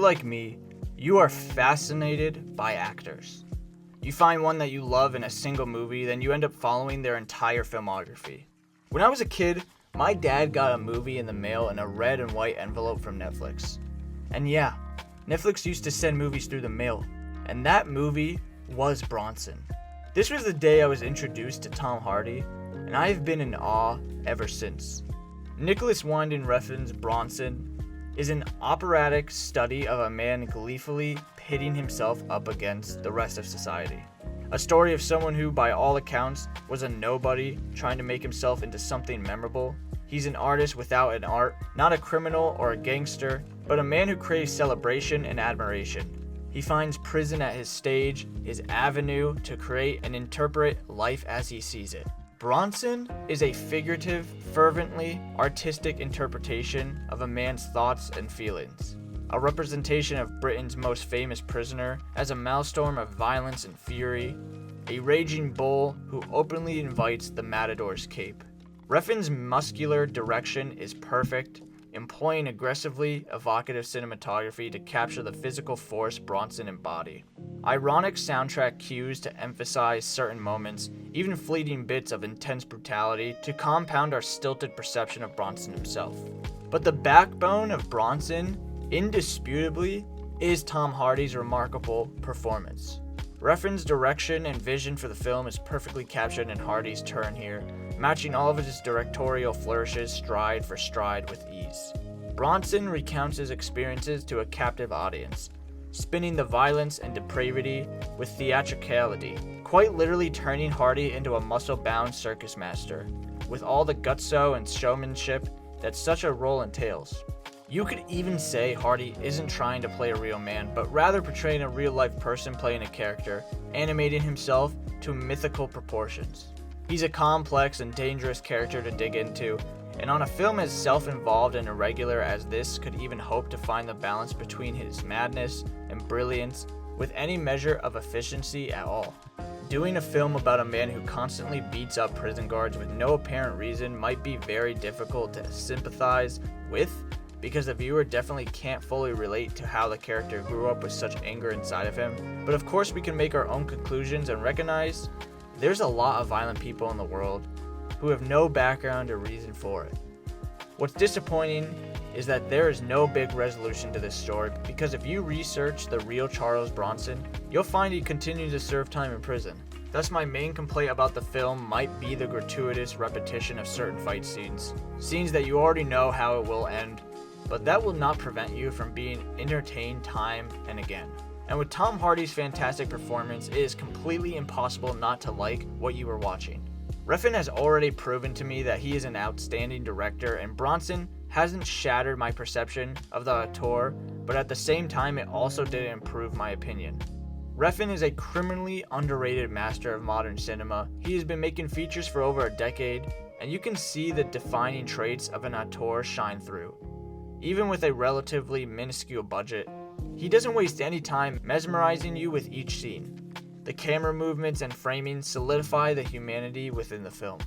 like me, you are fascinated by actors. You find one that you love in a single movie, then you end up following their entire filmography. When I was a kid, my dad got a movie in the mail in a red and white envelope from Netflix. And yeah, Netflix used to send movies through the mail, and that movie was Bronson. This was the day I was introduced to Tom Hardy, and I have been in awe ever since. Nicholas Winding Refn's Bronson is an operatic study of a man gleefully pitting himself up against the rest of society. A story of someone who, by all accounts, was a nobody trying to make himself into something memorable. He's an artist without an art, not a criminal or a gangster, but a man who craves celebration and admiration. He finds prison at his stage, his avenue to create and interpret life as he sees it. Bronson is a figurative, fervently artistic interpretation of a man's thoughts and feelings. A representation of Britain's most famous prisoner as a maelstrom of violence and fury, a raging bull who openly invites the matador's cape. Refn's muscular direction is perfect, employing aggressively evocative cinematography to capture the physical force Bronson embodied. Ironic soundtrack cues to emphasize certain moments, even fleeting bits of intense brutality to compound our stilted perception of Bronson himself. But the backbone of Bronson, indisputably, is Tom Hardy's remarkable performance. Refn's direction and vision for the film is perfectly captured in Hardy's turn here, matching all of his directorial flourishes stride for stride with ease. Bronson recounts his experiences to a captive audience, spinning the violence and depravity with theatricality, quite literally turning Hardy into a muscle-bound circus master, with all the gutso and showmanship that such a role entails. You could even say Hardy isn't trying to play a real man, but rather portraying a real-life person playing a character, animating himself to mythical proportions. He's a complex and dangerous character to dig into, and on a film as self-involved and irregular as this could even hope to find the balance between his madness and brilliance with any measure of efficiency at all. Doing a film about a man who constantly beats up prison guards with no apparent reason might be very difficult to sympathize with, because the viewer definitely can't fully relate to how the character grew up with such anger inside of him. But of course we can make our own conclusions and recognize there's a lot of violent people in the world who have no background or reason for it. What's disappointing is that there is no big resolution to this story, because if you research the real Charles Bronson, you'll find he continued to serve time in prison. Thus my main complaint about the film might be the gratuitous repetition of certain fight scenes that you already know how it will end, but that will not prevent you from being entertained time and again. And with Tom Hardy's fantastic performance, it is completely impossible not to like what you are watching. Refn has already proven to me that he is an outstanding director, and Bronson hasn't shattered my perception of the auteur, but at the same time it also didn't improve my opinion. Refn is a criminally underrated master of modern cinema. He has been making features for over a decade, and you can see the defining traits of an auteur shine through. Even with a relatively minuscule budget, he doesn't waste any time mesmerizing you with each scene. The camera movements and framing solidify the humanity within the film.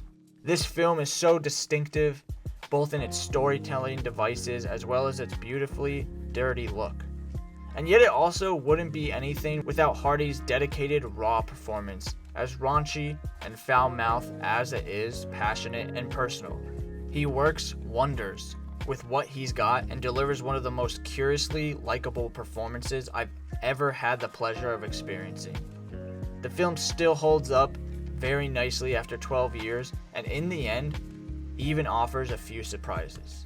This film is so distinctive, both in its storytelling devices as well as its beautifully dirty look. And yet it also wouldn't be anything without Hardy's dedicated raw performance, as raunchy and foul-mouthed as it is passionate and personal. He works wonders with what he's got and delivers one of the most curiously likable performances I've ever had the pleasure of experiencing. The film still holds up very nicely after 12 years, and in the end, even offers a few surprises.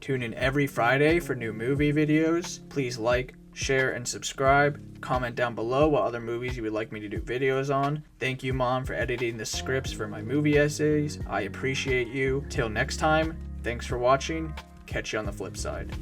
Tune in every Friday for new movie videos. Please like, share, and subscribe. Comment down below what other movies you would like me to do videos on. Thank you, Mom, for editing the scripts for my movie essays. I appreciate you. Till next time, thanks for watching. Catch you on the flip side.